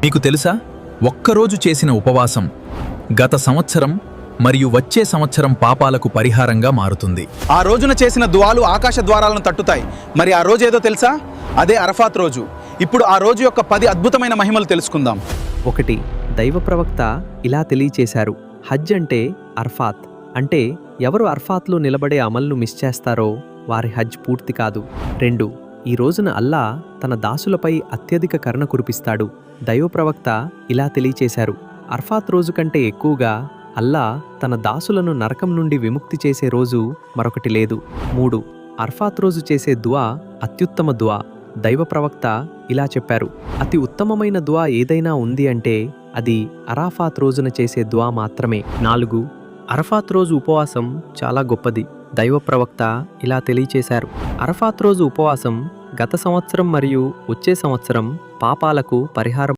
మీకు తెలుసా, ఒక్కరోజు చేసిన ఉపవాసం గత సంవత్సరం మరియు వచ్చే సంవత్సరం పాపాలకు పరిహారంగా మారుతుంది. ఆ రోజున చేసిన దువాలు ఆకాశ ద్వారాలను తట్టుతాయి. మరి ఆ రోజు ఏదో తెలుసా? అదే అరఫాత్ రోజు. ఇప్పుడు ఆ రోజు యొక్క 10 అద్భుతమైన మహిమలు తెలుసుకుందాం. 1. దైవ ప్రవక్త ఇలా తెలియచేశారు. హజ్ అంటే అర్ఫాత్. అంటే ఎవరు అర్ఫాత్లో నిలబడే అమల్ను మిస్ చేస్తారో వారి హజ్ పూర్తి కాదు. 2. ఈ రోజున అల్లా తన దాసులపై అత్యధిక కరుణ కురిపిస్తాడు. దైవ ప్రవక్త ఇలా తెలియచేశారు. అర్ఫాత్ రోజు కంటే ఎక్కువగా అల్లా తన దాసులను నరకం నుండి విముక్తి చేసే రోజు మరొకటి లేదు. 3. అర్ఫాత్ రోజు చేసే దువా అత్యుత్తమ దువా. దైవ ప్రవక్త ఇలా చెప్పారు. అతి ఉత్తమమైన దువా ఏదైనా ఉంది అంటే అది అరాఫాత్ రోజున చేసే దువా మాత్రమే. 4. అరఫాత్ రోజు ఉపవాసం చాలా గొప్పది. దైవ ప్రవక్త ఇలా తెలియచేశారు. అరఫాత్ రోజు ఉపవాసం గత సంవత్సరం మరియు వచ్చే సంవత్సరం పాపాలకు పరిహారం